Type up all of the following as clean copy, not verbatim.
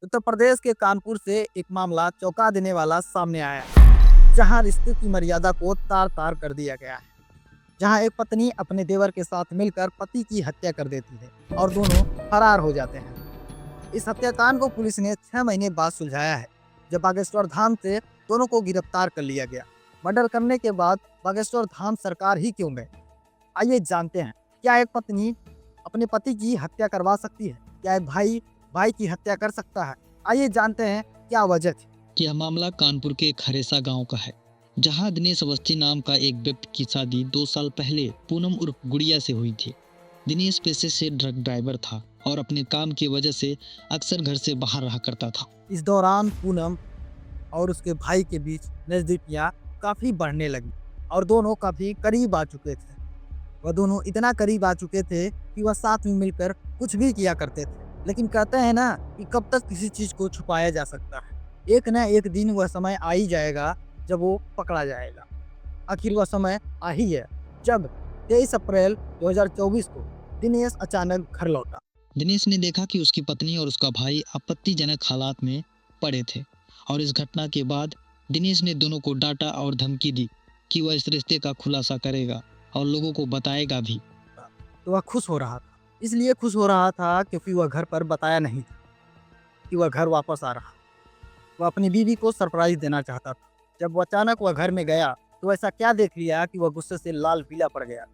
उत्तर प्रदेश के कानपुर से एक मामला चौंका देने वाला सामने आया है, जहां रिश्ते की मर्यादा को तार तार कर दिया गया है। जहां एक पत्नी अपने देवर के साथ मिलकर पति की हत्या कर देती है और दोनों फरार हो जाते हैं। इस हत्याकांड को पुलिस ने 6 महीने बाद सुलझाया है, जब बागेश्वर धाम से दोनों को गिरफ्तार कर लिया गया। मर्डर करने के बाद बागेश्वर धाम सरकार ही क्यों गए? आइए जानते हैं। क्या एक पत्नी अपने पति की हत्या करवा सकती है? क्या एक भाई भाई की हत्या कर सकता है? आइए जानते हैं क्या वजह थी। यह मामला कानपुर के खरेसा गांव का है, जहां दिनेश अवस्थी नाम का एक व्यक्ति की शादी 2 साल पहले पूनम उर्फ गुड़िया से हुई थी। दिनेश पेशे से ट्रक ड्राइवर था और अपने काम की वजह से अक्सर घर से बाहर रहा करता था। इस दौरान पूनम और उसके भाई के बीच नजदीकियां काफी बढ़ने लगी और दोनों काफी करीब आ चुके थे। वह दोनों इतना करीब आ चुके थे कि वह साथ में मिलकर कुछ भी किया करते थे। लेकिन कहते हैं ना कि कब तक किसी चीज को छुपाया जा सकता है। एक न एक दिन वह समय आ ही जाएगा जब वो पकड़ा जाएगा। आखिर वह समय आ ही है जब 23 अप्रैल 2024 को दिनेश अचानक घर लौटा। दिनेश ने देखा कि उसकी पत्नी और उसका भाई आपत्तिजनक हालात में पड़े थे और इस घटना के बाद दिनेश ने दोनों को डांटा और धमकी दी कि वह इस रिश्ते का खुलासा करेगा और लोगों को बताएगा भी। तो वह खुश हो रहा था, इसलिए खुश हो रहा था क्योंकि वह घर पर बताया नहीं था कि वह घर वापस आ रहा। वह अपनी बीवी को सरप्राइज देना चाहता था। जब वो अचानक वह घर में गया तो ऐसा क्या देख लिया कि वह गुस्से से लाल पीला पड़ गया।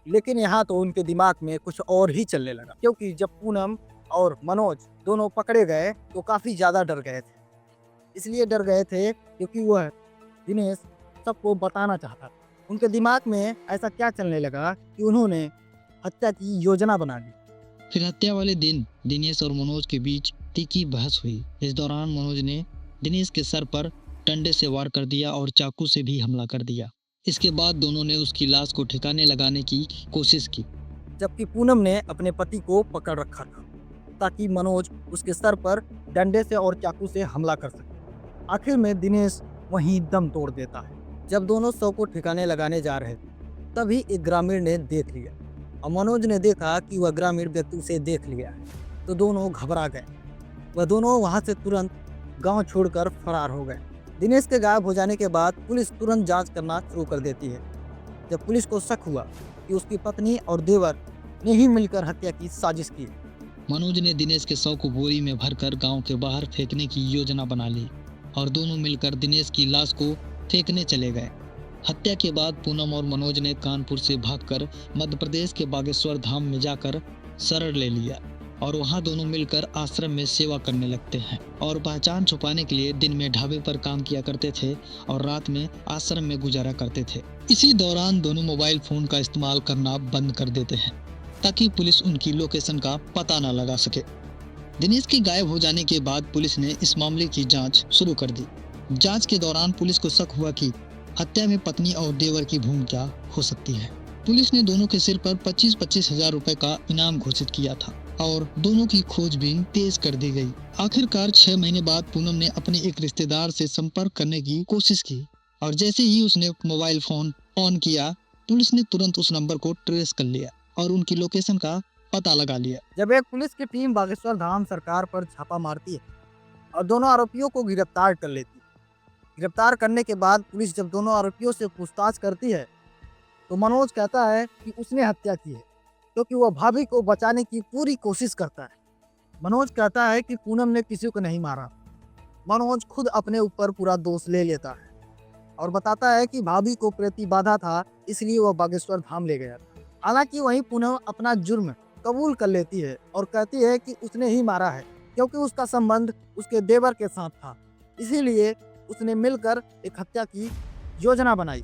लेकिन यहाँ तो उनके दिमाग में कुछ और ही चलने लगा, क्योंकि जब पूनम और मनोज दोनों पकड़े गए तो काफी ज्यादा डर गए थे। इसलिए डर गए थे क्योंकि वह दिनेश सबको बताना चाहता था। उनके दिमाग में ऐसा क्या चलने लगा कि उन्होंने हत्या की योजना बना ली। फिर हत्या वाले दिन दिनेश और मनोज के बीच तीखी बहस हुई। इस दौरान मनोज ने दिनेश के सर पर डंडे से वार कर दिया और चाकू से भी हमला कर दिया। इसके बाद दोनों ने उसकी लाश को ठिकाने लगाने की कोशिश की। जबकि पूनम ने अपने पति को पकड़ रखा था ताकि मनोज उसके सर पर डंडे से और चाकू से हमला कर सके। आखिर में दिनेश वहीं दम तोड़ देता है। जब दोनों शव को ठिकाने लगाने जा रहे थे तभी एक ग्रामीण ने देख लिया और मनोज ने देखा कि वह ग्रामीण व्यक्ति उसे देख लिया है, तो दोनों घबरा गए। वह दोनों वहां से तुरंत गांव छोड़कर फरार हो गए। दिनेश के गायब हो जाने के बाद पुलिस तुरंत जांच करना शुरू कर देती है। जब पुलिस को शक हुआ कि उसकी पत्नी और देवर ने ही मिलकर हत्या की साजिश की। मनोज ने दिनेश के शव को बोरी में भरकर गांव के बाहर फेंकने की योजना बना ली और दोनों मिलकर दिनेश की लाश को फेंकने चले गए। हत्या के बाद पूनम और मनोज ने कानपुर से भागकर मध्य प्रदेश के बागेश्वर धाम में जाकर शरण ले लिया और वहां दोनों मिलकर आश्रम में सेवा करने लगते हैं और पहचान छुपाने के लिए दिन में ढाबे पर काम किया करते थे और रात में आश्रम में गुजारा करते थे। इसी दौरान दोनों मोबाइल फोन का इस्तेमाल करना बंद कर देते हैं ताकि पुलिस उनकी लोकेशन का पता न लगा सके। दिनेश के गायब हो जाने के बाद पुलिस ने इस मामले की जांच शुरू कर दी। जांच के दौरान पुलिस को शक हुआ कि हत्या में पत्नी और देवर की भूमिका हो सकती है। पुलिस ने दोनों के सिर पर 25-25 हजार रुपए का इनाम घोषित किया था और दोनों की खोजबीन तेज कर दी गई। आखिरकार 6 महीने बाद पूनम ने अपने एक रिश्तेदार से संपर्क करने की कोशिश की और जैसे ही उसने मोबाइल फोन ऑन किया, पुलिस ने तुरंत उस नंबर को ट्रेस कर लिया और उनकी लोकेशन का पता लगा लिया। जब एक पुलिस की टीम बागेश्वर धाम सरकार पर छापा मारती है और दोनों आरोपियों को गिरफ्तार कर लेती है। गिरफ्तार करने के बाद पुलिस जब दोनों आरोपियों से पूछताछ करती है तो मनोज कहता है कि उसने हत्या की है, क्योंकि वह भाभी को बचाने की पूरी कोशिश करता है। मनोज कहता है कि पूनम ने किसी को नहीं मारा। मनोज खुद अपने ऊपर पूरा दोष ले लेता है और बताता है कि भाभी को प्रतिबाधा था, इसलिए वह बागेश्वर धाम ले गया था। हालांकि वहीं पूनम अपना जुर्म कबूल कर लेती है और कहती है कि उसने ही मारा है, क्योंकि उसका संबंध उसके देवर के साथ था, इसीलिए उसने मिलकर एक हत्या की योजना बनाई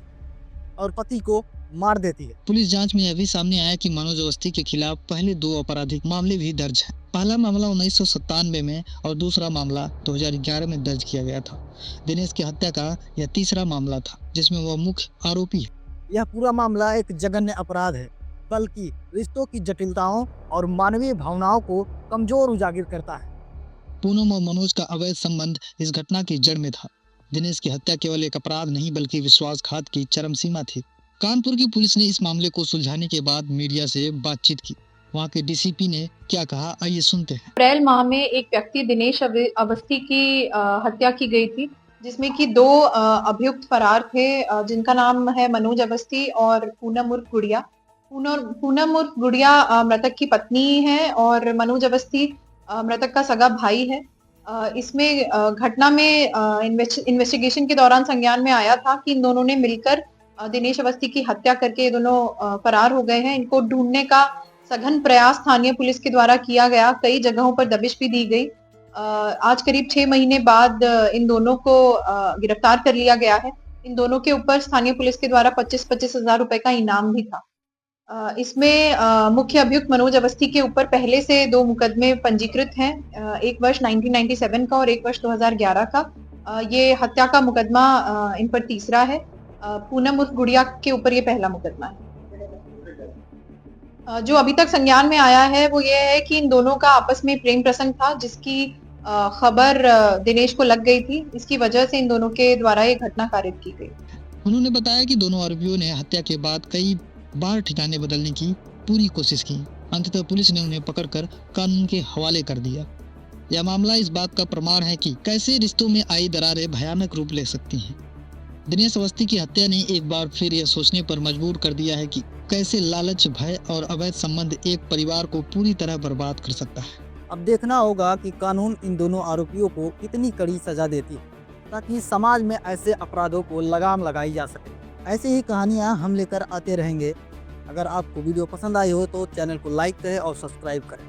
और पति को मार देती है। पुलिस जांच में यह भी सामने आया कि मनोज अवस्थी के खिलाफ पहले 2 आपराधिक मामले भी दर्ज हैं। पहला मामला 1997 में और दूसरा मामला 2011 में दर्ज किया गया था। दिनेश की हत्या का यह तीसरा मामला था जिसमें वह मुख्य आरोपी है। यह पूरा मामला एक जघन्य अपराध है, बल्कि रिश्तों की जटिलताओं और मानवीय भावनाओं को कमजोर उजागर करता है। पूनम और मनोज का अवैध संबंध इस घटना की जड़ में था। दिनेश की हत्या केवल एक अपराध नहीं बल्कि विश्वासघात की चरम सीमा थी। कानपुर की पुलिस ने इस मामले को सुलझाने के बाद मीडिया से बातचीत की। वहाँ के डीसीपी ने क्या कहा, आइए सुनते हैं। अप्रैल माह में एक व्यक्ति दिनेश अवस्थी की हत्या की गई थी, जिसमें कि 2 अभियुक्त फरार थे, जिनका नाम है मनोज अवस्थी और पूनम उर्फ गुड़िया। पूनम उर्फ गुड़िया मृतक की पत्नी है और मनोज अवस्थी मृतक का सगा भाई है। इसमें घटना में इन्वेस्टिगेशन के दौरान संज्ञान में आया था कि इन दोनों ने मिलकर दिनेश अवस्थी की हत्या करके ये दोनों फरार हो गए हैं। इनको ढूंढने का सघन प्रयास स्थानीय पुलिस के द्वारा किया गया, कई जगहों पर दबिश भी दी गई। आज करीब 6 महीने बाद इन दोनों को गिरफ्तार कर लिया गया है। इन दोनों के ऊपर स्थानीय पुलिस के द्वारा 25-25 हजार रुपए का इनाम भी था। इसमें मुख्य अभियुक्त मनोज अवस्थी के ऊपर पहले से 2 मुकदमे पंजीकृत हैं, एक वर्ष 1997 का और एक वर्ष 2011 का। ये हत्या का मुकदमा इन पर तीसरा है। पूनम उर्फ गुड़िया के ऊपर ये पहला मुकदमा है। जो अभी तक संज्ञान में आया है वो ये है कि इन दोनों का आपस में प्रेम प्रसंग था, जिसकी खबर दिनेश को लग गई थी। इसकी वजह से इन दोनों के द्वारा ये घटना कारित की गई। उन्होंने बताया कि दोनों आरोपियों ने हत्या के बाद कई बार ठिकाने बदलने की पूरी कोशिश की। अंततः पुलिस ने उन्हें पकड़कर कानून के हवाले कर दिया। यह मामला इस बात का प्रमाण है कि कैसे रिश्तों में आई दरारें भयानक रूप ले सकती हैं। दिनेश अवस्थी की हत्या ने एक बार फिर यह सोचने पर मजबूर कर दिया है कि कैसे लालच, भय और अवैध संबंध एक परिवार को पूरी तरह बर्बाद कर सकता है। अब देखना होगा कि कानून इन दोनों आरोपियों को कितनी कड़ी सजा देती है, ताकि समाज में ऐसे अपराधों को लगाम लगाई जा सके। ऐसी ही कहानियां हम लेकर आते रहेंगे। अगर आपको वीडियो पसंद आई हो तो चैनल को लाइक करें और सब्सक्राइब करें।